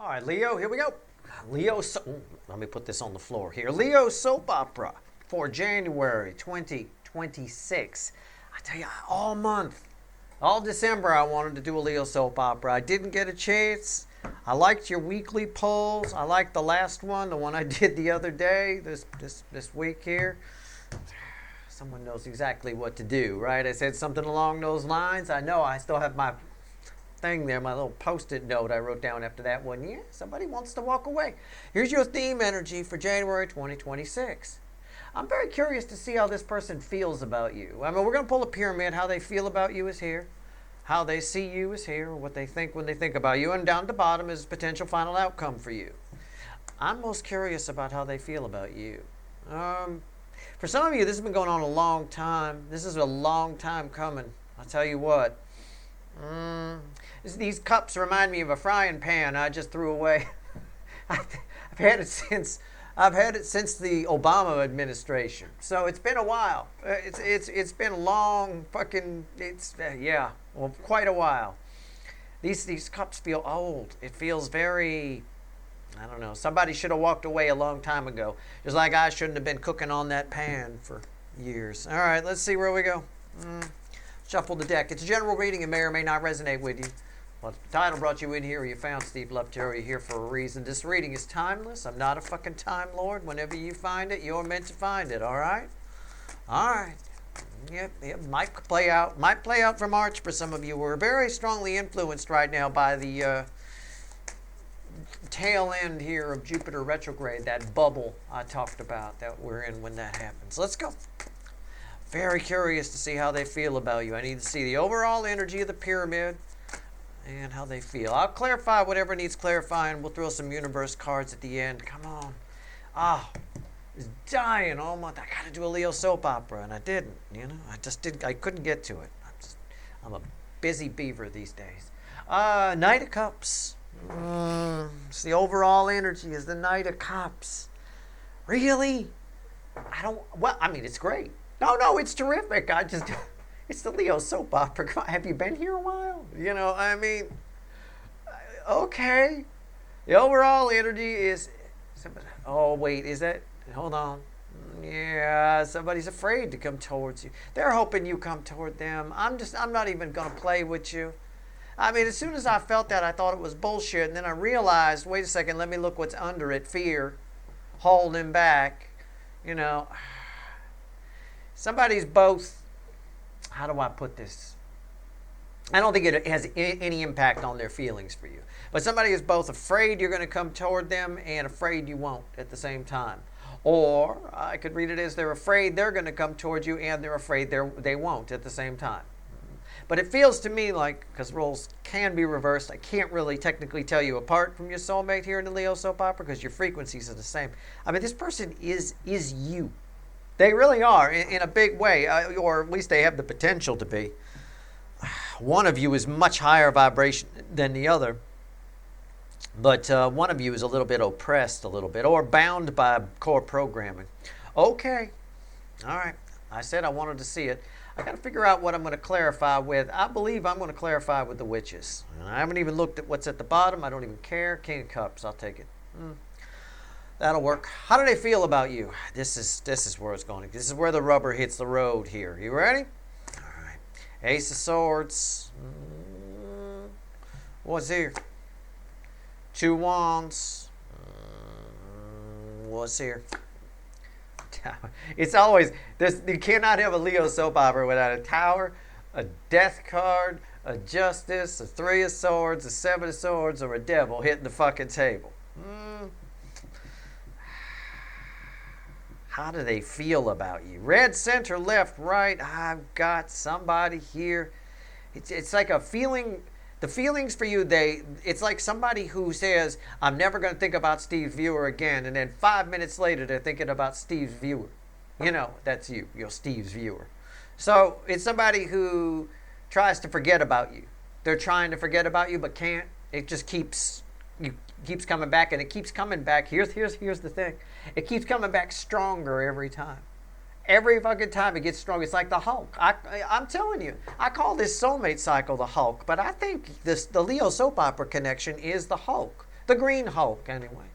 All right, Leo, here we go. Let me put this on the floor here. Leo soap opera for January 2026. I tell you, all month, all December, I wanted to do a Leo soap opera. I didn't get a chance. I liked your weekly polls. I liked the last one, the one I did the other day, this week here. Someone knows exactly what to do, right? I said something along those lines. I know I still have my thing there, my little post-it note I wrote down after that one. Yeah, somebody wants to walk away. Here's your theme energy for January 2026. I'm very curious to see how this person feels about you. I mean, we're going to pull a pyramid. How they feel about you is here. How they see you is here. What they think when they think about you. And down at the bottom is potential final outcome for you. I'm most curious about how they feel about you. For some of you, this has been going on a long time. This is a long time coming. I'll tell you what. These cups remind me of a frying pan I just threw away. I've had it since the Obama administration. So it's been a while. It's been a long fucking quite a while. These cups feel old. It feels very, I don't know. Somebody should have walked away a long time ago. Just like I shouldn't have been cooking on that pan for years. All right, let's see where we go. Shuffle the deck. It's a general reading. It may or may not resonate with you. Well, the title brought you in here, or you found Steve Love Tarot, you're here for a reason. This reading is timeless. I'm not a fucking Time Lord. Whenever you find it, you're meant to find it, all right? All right. Yep, it might play out for March for some of you. We're very strongly influenced right now by the tail end here of Jupiter retrograde, that bubble I talked about that we're in when that happens. Let's go. Very curious to see how they feel about you. I need to see the overall energy of the pyramid and how they feel. I'll clarify whatever needs clarifying. We'll throw some universe cards at the end. Come on. I was dying all month. I got to do a Leo soap opera, and I didn't. I couldn't get to it. I'm a busy beaver these days. Knight of Cups. It's the overall energy is the Knight of Cups. Really? It's great. No, it's terrific. It's the Leo soap opera. Have you been here a while? Okay. The overall energy is, hold on. Yeah, somebody's afraid to come towards you. They're hoping you come toward them. I'm not even going to play with you. As soon as I felt that, I thought it was bullshit. And then I realized, wait a second, let me look what's under it. Fear, holding back, Somebody's both, how do I put this? I don't think it has any impact on their feelings for you. But somebody is both afraid you're going to come toward them and afraid you won't at the same time. Or I could read it as they're afraid they're going to come toward you and they're afraid they won't at the same time. But it feels to me like, because roles can be reversed, I can't really technically tell you apart from your soulmate here in the Leo soap opera because your frequencies are the same. This person is you. They really are, in a big way, or at least they have the potential to be. One of you is much higher vibration than the other, but one of you is a little bit oppressed, or bound by core programming. Okay, all right. I said I wanted to see it. I got to figure out what I'm going to clarify with. I believe I'm going to clarify with the witches. I haven't even looked at what's at the bottom. I don't even care. King of Cups, I'll take it. That'll work. How do they feel about you? This is where it's going. This is where the rubber hits the road here. You ready? All right. Ace of Swords. What's here? Two Wands. What's here? It's always this. You cannot have a Leo soap opera without a Tower, a Death card, a Justice, a Three of Swords, a Seven of Swords, or a Devil hitting the fucking table. How do they feel about you? Red, center, left, right. I've got somebody here. It's like a feeling. The feelings for you, it's like somebody who says, I'm never going to think about Steve's viewer again. And then 5 minutes later, they're thinking about Steve's viewer. That's you. You're Steve's viewer. So it's somebody who tries to forget about you. They're trying to forget about you, but can't. It just keeps coming back, and it keeps coming back. Here's the thing. It keeps coming back stronger every time. Every fucking time it gets stronger. It's like the Hulk. I'm telling you, I call this soulmate cycle the Hulk, but I think the Leo soap opera connection is the Hulk. The Green Hulk, anyway.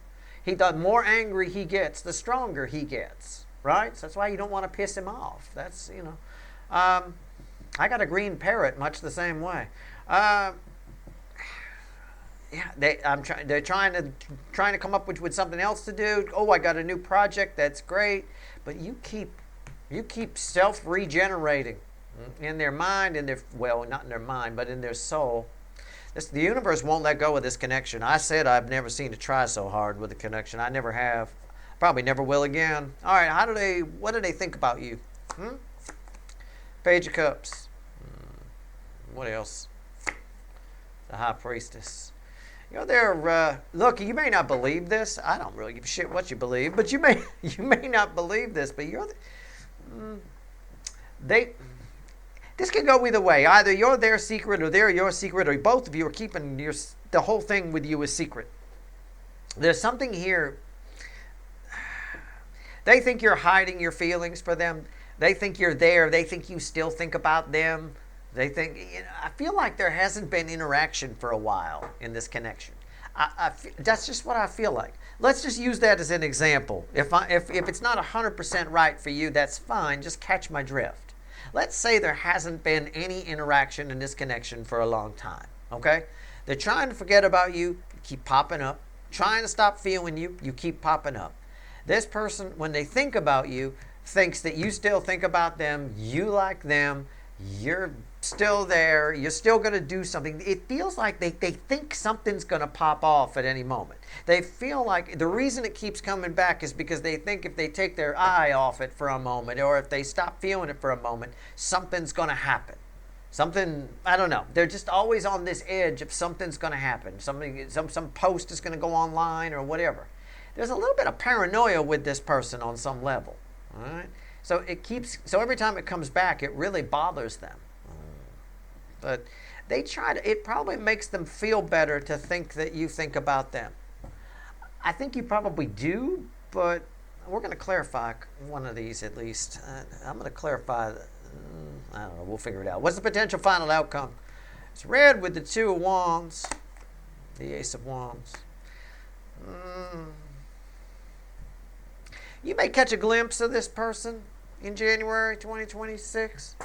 The more angry he gets, the stronger he gets, right? So that's why you don't want to piss him off. That's, I got a green parrot much the same way. They're trying to come up with something else to do. Oh, I got a new project. That's great. But you keep self-regenerating in their mind, not in their mind, but in their soul. The universe won't let go of this connection. I said I've never seen it try so hard with a connection. I never have. Probably never will again. All right, what do they think about you? Page of Cups. What else? The High Priestess. Look, you may not believe this. I don't really give a shit what you believe, but you may not believe this, but this can go either way. Either you're their secret or they're your secret, or both of you are keeping the whole thing with you a secret. There's something here. They think you're hiding your feelings for them. They think you're there. They think you still think about them. They think, I feel like there hasn't been interaction for a while in this connection. That's just what I feel like. Let's just use that as an example. If it's not 100% right for you, that's fine. Just catch my drift. Let's say there hasn't been any interaction in this connection for a long time. Okay? They're trying to forget about you. You keep popping up. Trying to stop feeling you. You keep popping up. This person, when they think about you, thinks that you still think about them. You like them. You're still there. You're still going to do something. It feels like they think something's going to pop off at any moment. They feel like the reason it keeps coming back is because they think if they take their eye off it for a moment, or if they stop feeling it for a moment, something's going to happen. Something, I don't know. They're just always on this edge of something's going to happen. Some post is going to go online or whatever. There's a little bit of paranoia with this person on some level. All right? So every time it comes back, it really bothers them. But it probably makes them feel better to think that you think about them. I think you probably do, but we're going to clarify one of these at least. I'm going to clarify, I don't know, we'll figure it out. What's the potential final outcome? It's red with the Two of Wands, the Ace of Wands. You may catch a glimpse of this person in January 2026.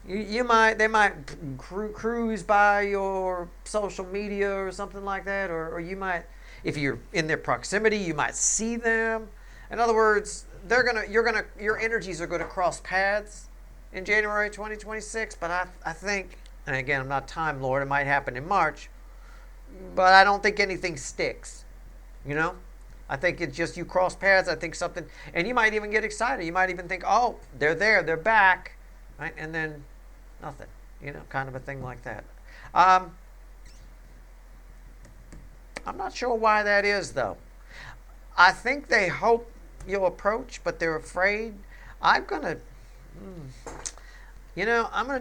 They might cruise by your social media or something like that, or you might, if you're in their proximity, you might see them. In other words, your energies are gonna cross paths in January 2026. But I think, and again, I'm not a Time Lord, it might happen in March, but I don't think anything sticks. I think it's just you cross paths. I think something, and you might even get excited. You might even think, oh, they're there, they're back, right? And then nothing, kind of a thing like that. I'm not sure why that is, though. I think they hope you'll approach, but they're afraid. I'm going to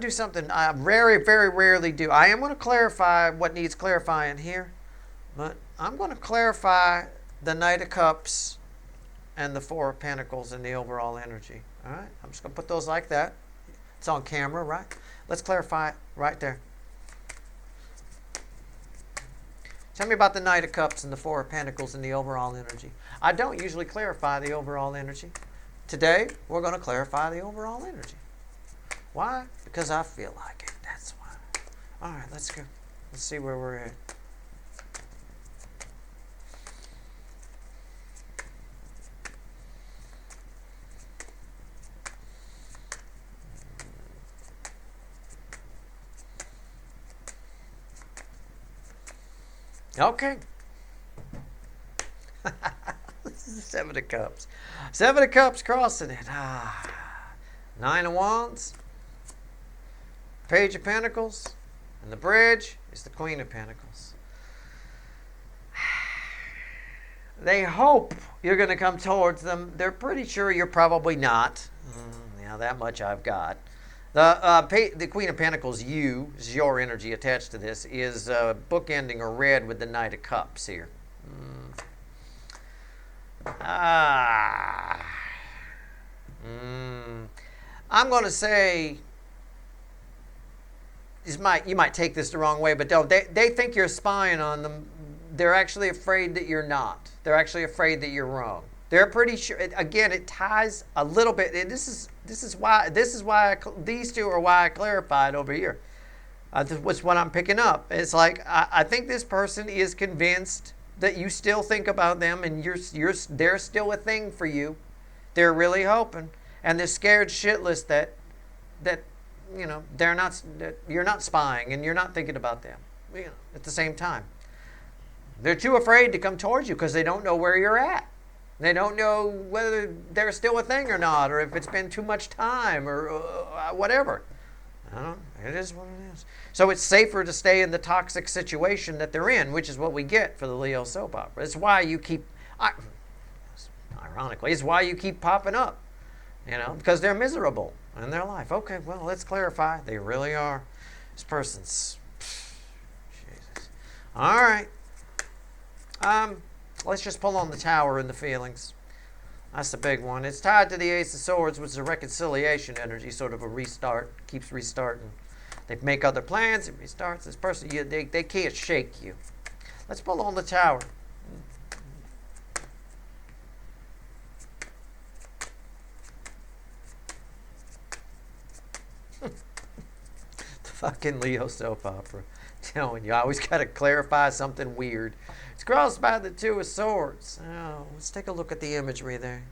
do something I very, very rarely do. I am going to clarify what needs clarifying here, but I'm going to clarify the Knight of Cups and the Four of Pentacles and the overall energy. All right? I'm just going to put those like that. It's on camera, right? Let's clarify it right there. Tell me about the Knight of Cups and the Four of Pentacles and the overall energy. I don't usually clarify the overall energy. Today, we're going to clarify the overall energy. Why? Because I feel like it. That's why. All right, let's go. Let's see where we're at. Okay. This is the Seven of Cups. Seven of Cups crossing it. Nine of Wands. Page of Pentacles. And the bridge is the Queen of Pentacles. They hope you're going to come towards them. They're pretty sure you're probably not. That much I've got. The Queen of Pentacles, is your energy attached to this, is bookending or red with the Knight of Cups here. I'm going to say, you might take this the wrong way, but they think you're spying on them they're actually afraid that you're not. They're actually afraid that you're wrong. They're pretty sure. Again, it ties a little bit. And this is why these two are why I clarified over here. What's what I'm picking up. It's like I think this person is convinced that you still think about them and they're still a thing for you. They're really hoping, and they're scared shitless that that you're not spying and you're not thinking about them. At the same time, they're too afraid to come towards you because they don't know where you're at. They don't know whether they're still a thing or not, or if it's been too much time, or whatever. It is what it is. So it's safer to stay in the toxic situation that they're in, which is what we get for the Leo soap opera. It's why you keep, ironically, it's why you keep popping up, because they're miserable in their life. Okay, well, let's clarify. They really are. This person's, Jesus. All right. Let's just pull on the Tower and the feelings. That's the big one. It's tied to the Ace of Swords, which is a reconciliation energy, sort of a restart. Keeps restarting. They make other plans, it restarts. This person, they can't shake you. Let's pull on the Tower. The fucking Leo soap opera. Telling you, I always got to clarify something weird. It's crossed by the Two of Swords. Oh, let's take a look at the imagery there.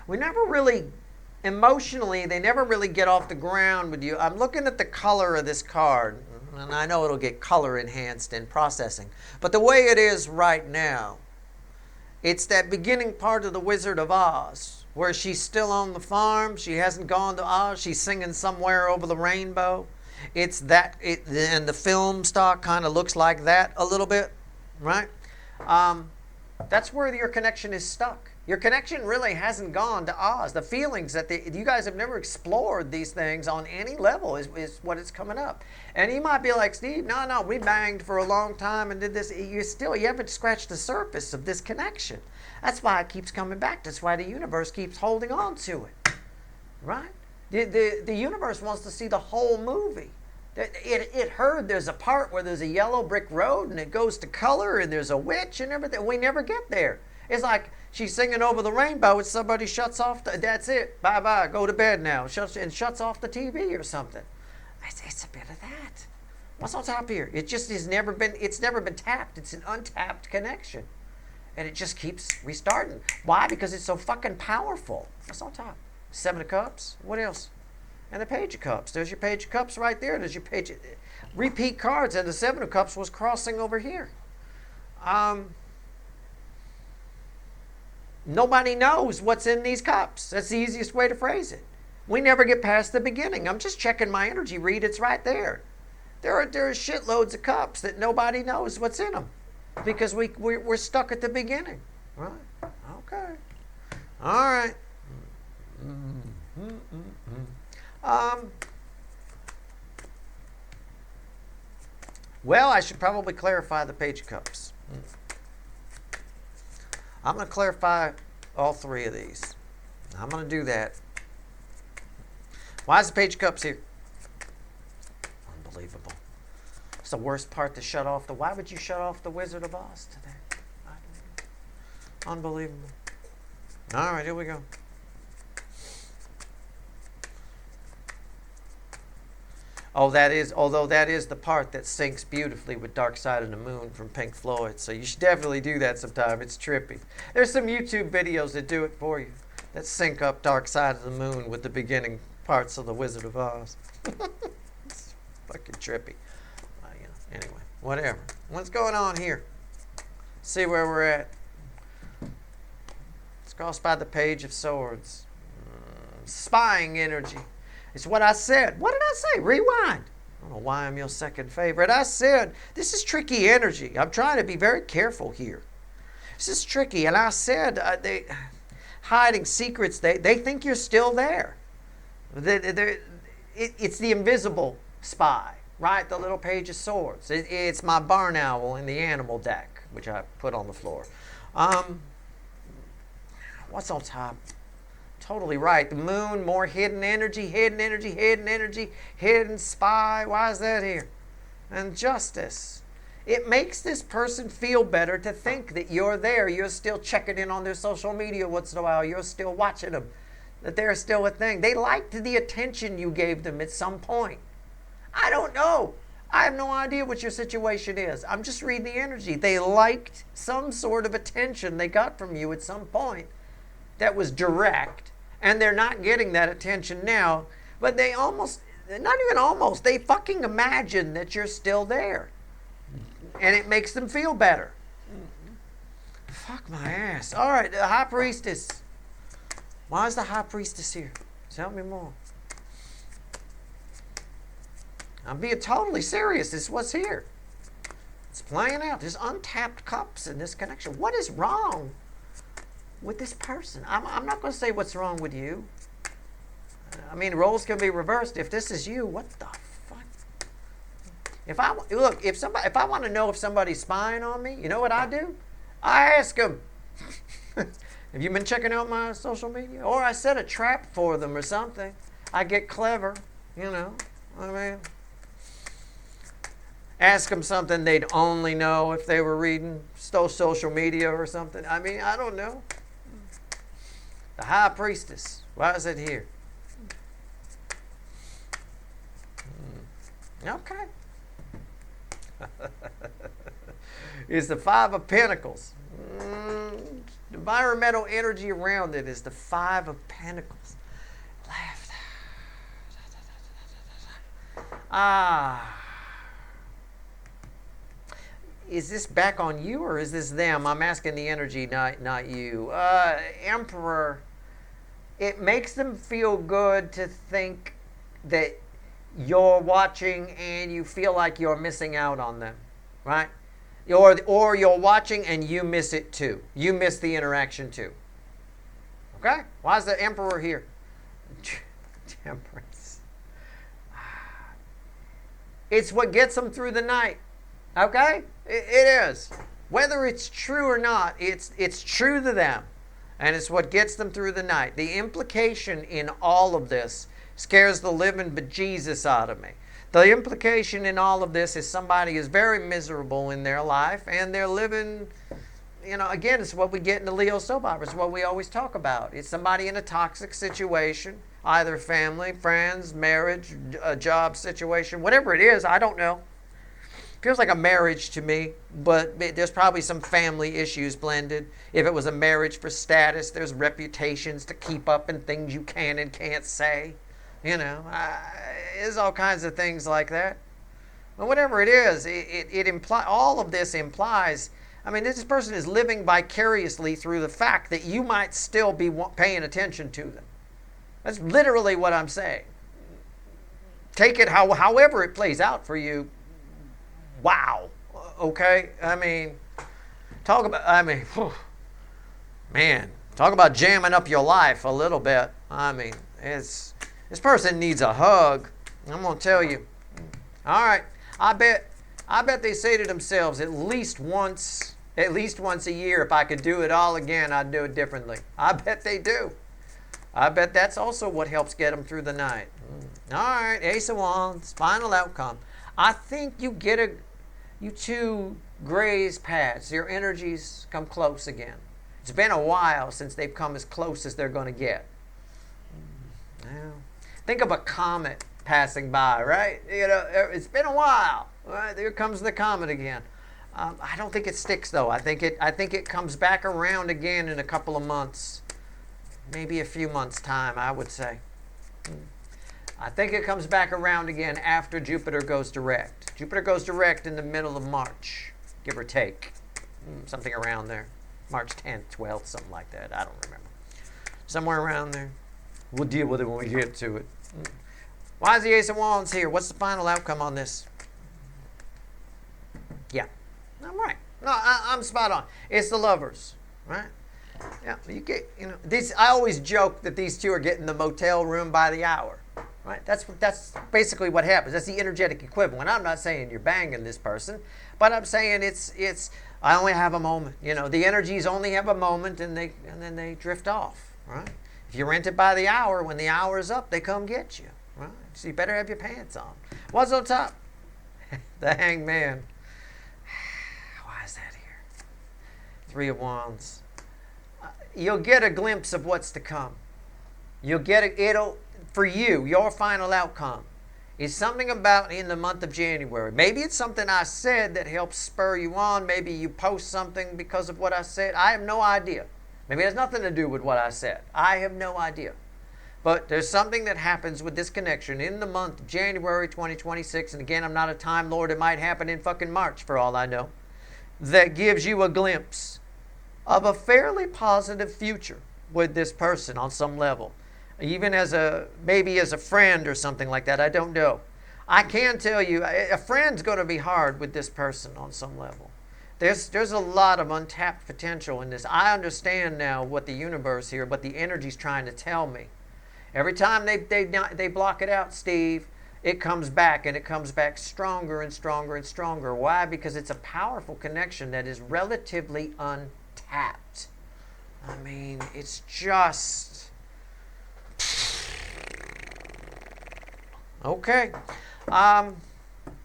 We never really, emotionally, they never really get off the ground with you. I'm looking at the color of this card, and I know it'll get color enhanced in processing. But the way it is right now, it's that beginning part of the Wizard of Oz, where she's still on the farm. She hasn't gone to Oz. She's singing somewhere over the rainbow. It's that, and the film stock kind of looks like that a little bit, right? That's where your connection is stuck. Your connection really hasn't gone to Oz. The feelings that you guys have never explored these things on any level is what is coming up. And you might be like, Steve, no, we banged for a long time and did this. You haven't scratched the surface of this connection. That's why it keeps coming back. That's why the universe keeps holding on to it, right? The universe wants to see the whole movie. It heard there's a part where there's a yellow brick road and it goes to color and there's a witch and everything. We never get there. It's like she's singing over the rainbow and somebody shuts off. That's it. Bye-bye. Go to bed now. Shuts off the TV or something. It's a bit of that. What's on top here? It just has never been. It's never been tapped. It's an untapped connection, and it just keeps restarting. Why? Because it's so fucking powerful. What's on top? Seven of Cups. What else? And the Page of Cups. There's your Page of Cups right there. There's your Page. Repeat cards, and the Seven of Cups was crossing over here. Nobody knows what's in these cups. That's the easiest way to phrase it. We never get past the beginning. I'm just checking my energy read. It's right there. There are shitloads of cups that nobody knows what's in them because we're stuck at the beginning. Right? Okay. All right. Well, I should probably clarify the Page of Cups. I'm going to clarify all three of these. I'm going to do that. Why is the Page of Cups here? Unbelievable. It's the worst part to shut off. Why would you shut off the Wizard of Oz today? I don't know. Unbelievable. All right, here we go. Although that is the part that syncs beautifully with Dark Side of the Moon from Pink Floyd. So you should definitely do that sometime. It's trippy. There's some YouTube videos that do it for you, that sync up Dark Side of the Moon with the beginning parts of the Wizard of Oz. It's fucking trippy. Anyway, whatever. What's going on here? See where we're at. It's crossed by the Page of Swords. Spying energy. It's what I said. What did I say? Rewind. I don't know why I'm your second favorite. I said, this is tricky energy. I'm trying to be very careful here. This is tricky. And I said, they hiding secrets. They think you're still there. It's the invisible spy, right? The little Page of Swords. It's my barn owl in the animal deck, which I put on the floor. What's on top? Totally right. The moon, more hidden energy, hidden energy, hidden energy, hidden spy. Why is that here? And justice. It makes this person feel better to think that you're there. You're still checking in on their social media once in a while. You're still watching them. That they're still a thing. They liked the attention you gave them at some point. I don't know. I have no idea what your situation is. I'm just reading the energy. They liked some sort of attention they got from you at some point that was direct, and they're not getting that attention now, but they almost, not even almost, they fucking imagine that you're still there, and it makes them feel better. Fuck my ass. All right, the High Priestess. Why is the High Priestess here? Tell me more. I'm being totally serious. This is what's here. It's playing out. There's untapped cups in this connection. What is wrong with this person? I'm not going to say what's wrong with you. I mean, roles can be reversed. If this is you, what the fuck? If I want to know if somebody's spying on me, you know what I do? I ask them, have you been checking out my social media? Or I set a trap for them or something. I get clever, you know. I mean, ask them something they'd only know if they were reading social media or something. I mean, I don't know. The High Priestess. Why is it here? Okay. It's the Five of Pentacles. The environmental energy around it is the Five of Pentacles. Laughter. Is this back on you or is this them? I'm asking the energy, not you. Emperor, it makes them feel good to think that you're watching and you feel like you're missing out on them, right? Or you're watching and you miss it too. You miss the interaction too. Okay? Why is the Emperor here? Temperance. It's what gets them through the night. Okay? It is. Whether it's true or not, it's true to them. And it's what gets them through the night. The implication in all of this scares the living bejesus out of me. The implication in all of this is somebody is very miserable in their life and they're living, you know, again, it's what we get in the Leo soap opera. It's what we always talk about. It's somebody in a toxic situation, either family, friends, marriage, a job situation, whatever it is, I don't know. Feels like a marriage to me, but there's probably some family issues blended. If it was a marriage for status, there's reputations to keep up and things you can and can't say. You know, there's all kinds of things like that. But whatever it is, all of this implies, I mean, this person is living vicariously through the fact that you might still be paying attention to them. That's literally what I'm saying. Take it however it plays out for you. Wow. Okay? I mean, talk about jamming up your life a little bit. I mean, this person needs a hug. I'm going to tell you. All right. I bet they say to themselves at least once a year, if I could do it all again, I'd do it differently. I bet they do. I bet that's also what helps get them through the night. All right. Ace of Wands. Final outcome. I think you two graze paths. Your energies come close again. It's been a while since they've come as close as they're going to get. Now, think of a comet passing by, right? You know, it's been a while. Right? There comes the comet again. I don't think it sticks though. I think it comes back around again in a couple of months, maybe a few months' time, I would say. I think it comes back around again after Jupiter goes direct. Jupiter goes direct in the middle of March, give or take. Something around there. March 10th, 12th, something like that. I don't remember. Somewhere around there. We'll deal with it when we get to it. Why is the Ace of Wands here? What's the final outcome on this? Yeah, I'm right. No, I'm spot on. It's the Lovers, right? Yeah, I always joke that these two are getting the motel room by the hour. Right? That's basically what happens. That's the energetic equivalent. I'm not saying you're banging this person, but I'm saying it's I only have a moment. You know, the energies only have a moment and then they drift off, right? If you rent it by the hour, when the hour is up, they come get you. Right? So you better have your pants on. What's on top? The Hangman. Why is that here? Three of Wands. You'll get a glimpse of what's to come. You'll get it. It'll, for you, your final outcome is something about in the month of January. Maybe it's something I said that helps spur you on. Maybe you post something because of what I said. I have no idea. Maybe it has nothing to do with what I said. I have no idea. But there's something that happens with this connection in the month of January 2026. And again, I'm not a time lord. It might happen in fucking March for all I know. That gives you a glimpse of a fairly positive future with this person on some level. Even as maybe as a friend or something like that. I don't know. I can tell you, a friend's going to be hard with this person on some level. There's a lot of untapped potential in this. I understand now what the universe here, what the energy's trying to tell me. Every time they block it out, Steve, it comes back, and it comes back stronger and stronger and stronger. Why? Because it's a powerful connection that is relatively untapped. I mean, it's just... Okay.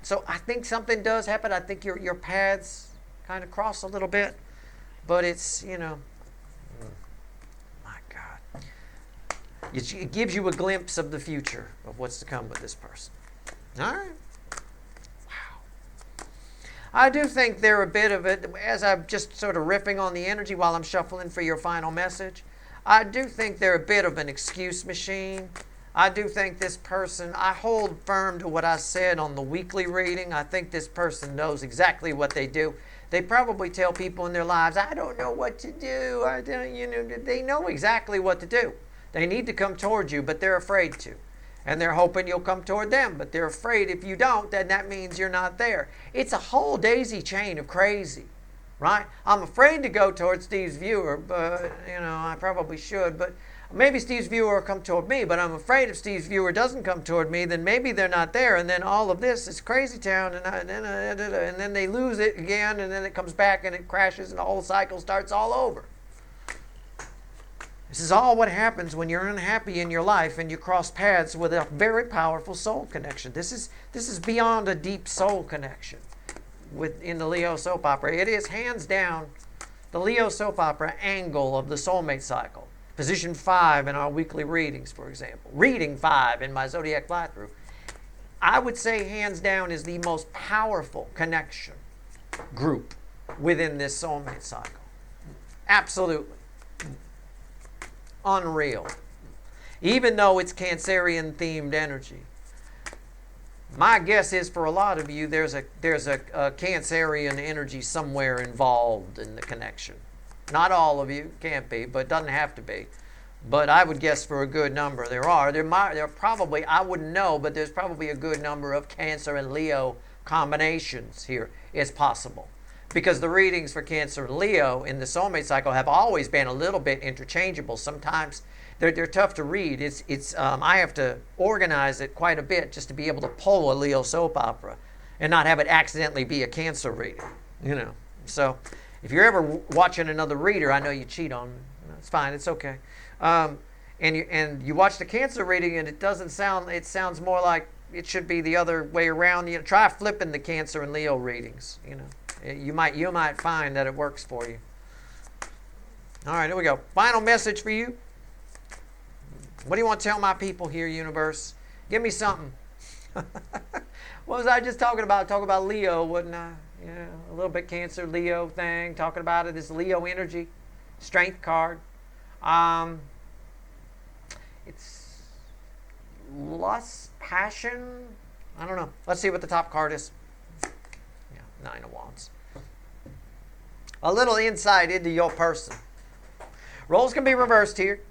So I think something does happen. I think your paths kind of cross a little bit. But it's, my God. It gives you a glimpse of the future of what's to come with this person. All right. Wow. I do think they're a bit of it, as I'm just sort of riffing on the energy while I'm shuffling for your final message, I do think they're a bit of an excuse machine. I do think this person, I hold firm to what I said on the weekly reading. I think this person knows exactly what they do. They probably tell people in their lives, I don't know what to do. They know exactly what to do. They need to come toward you, but they're afraid to. And they're hoping you'll come toward them, but they're afraid if you don't, then that means you're not there. It's a whole daisy chain of crazy, right? I'm afraid to go toward Steve's viewer, but, I probably should. But maybe Steve's viewer will come toward me, but I'm afraid if Steve's viewer doesn't come toward me, then maybe they're not there. And then all of this is crazy town, and then they lose it again, and then it comes back, and it crashes, and the whole cycle starts all over. This is all what happens when you're unhappy in your life and you cross paths with a very powerful soul connection. This is beyond a deep soul connection in the Leo soap opera. It is hands down the Leo soap opera angle of the soulmate cycle. Position 5 in our weekly readings, for example. Reading 5 in my Zodiac Fly-Through. I would say hands down is the most powerful connection group within this soulmate cycle. Absolutely. Unreal. Even though it's Cancerian themed energy. My guess is for a lot of you there's a Cancerian energy somewhere involved in the connection. Not all of you, can't be, but doesn't have to be. But I would guess for a good number there are. There are probably, I wouldn't know, but there's probably a good number of Cancer and Leo combinations here. It's possible. Because the readings for Cancer and Leo in the soulmate cycle have always been a little bit interchangeable. Sometimes they're tough to read. I have to organize it quite a bit just to be able to pull a Leo soap opera and not have it accidentally be a Cancer reading. So if you're ever watching another reader, I know you cheat on me. It's fine. It's okay. And you watch the Cancer reading and it sounds more like it should be the other way around. Try flipping the Cancer and Leo readings. You might find that it works for you. All right, here we go. Final message for you. What do you want to tell my people here, universe? Give me something. What was I just talking about? Talking about Leo, wasn't I? Yeah, a little bit Cancer, Leo thing. Talking about it, this Leo energy, strength card. It's lust, passion. I don't know. Let's see what the top card is. Yeah, 9 of Wands. A little insight into your person. Roles can be reversed here,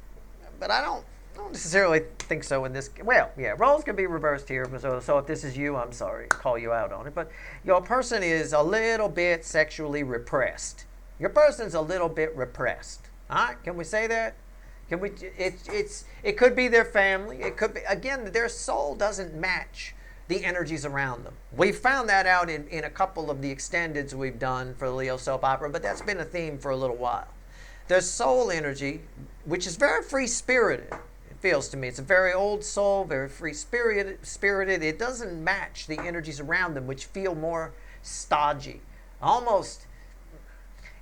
but I don't necessarily think so in this. Well, yeah, roles can be reversed here. So if this is you, I'm sorry, call you out on it. But your person is a little bit sexually repressed. Your person's a little bit repressed. All right, can we say that? Can we? It could be their family. It could be, again, their soul doesn't match the energies around them. We found that out in a couple of the extendeds we've done for the Leo soap opera, but that's been a theme for a little while. There's soul energy, which is very free-spirited. It feels to me. It's a very old soul, very free-spirited. It doesn't match the energies around them, which feel more stodgy, almost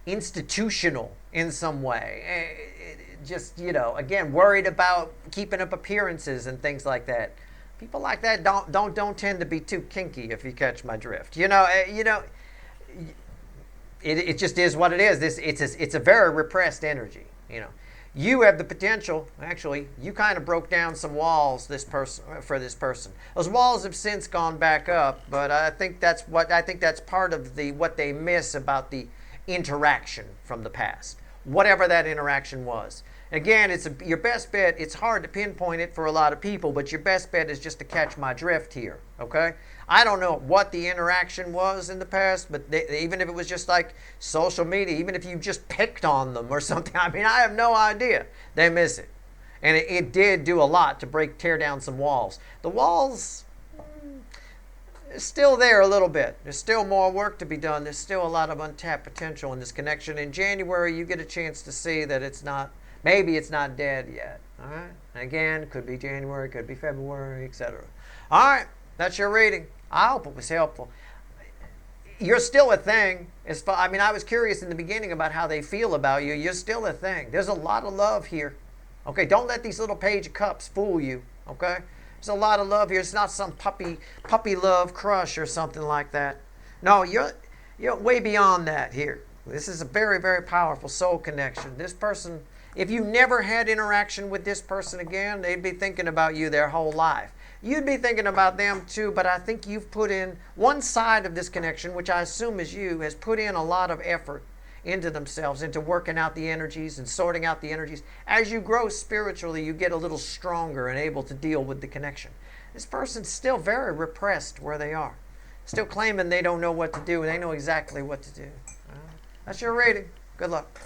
institutional in some way. Just, again, worried about keeping up appearances and things like that. People like that don't tend to be too kinky, if you catch my drift. It just is what it is. It's a very repressed energy. You have the potential. Actually, you kind of broke down some walls for this person. Those walls have since gone back up, but I think that's part of what they miss about the interaction from the past, whatever that interaction was. Again, your best bet. It's hard to pinpoint it for a lot of people, but your best bet is just to catch my drift here. Okay, I don't know what the interaction was in the past, but even if it was just like social media, even if you just picked on them or something, I have no idea. They miss it, and it did do a lot to tear down some walls. The walls is still there a little bit. There's still more work to be done. There's still a lot of untapped potential in this connection. In January, you get a chance to see that maybe it's not dead yet. All right. Again, could be January, could be February, etc. All right. That's your reading. I hope it was helpful. You're still a thing. I was curious in the beginning about how they feel about you. You're still a thing. There's a lot of love here. Okay. Don't let these little Page of Cups fool you. Okay. There's a lot of love here. It's not some puppy love crush or something like that. No, you're way beyond that here. This is a very, very powerful soul connection. This person, if you never had interaction with this person again, they'd be thinking about you their whole life. You'd be thinking about them too, but I think you've put in one side of this connection, which I assume is you, has put in a lot of effort into themselves, into working out the energies and sorting out the energies. As you grow spiritually, you get a little stronger and able to deal with the connection. This person's still very repressed where they are, still claiming they don't know what to do, and they know exactly what to do. That's your reading. Good luck.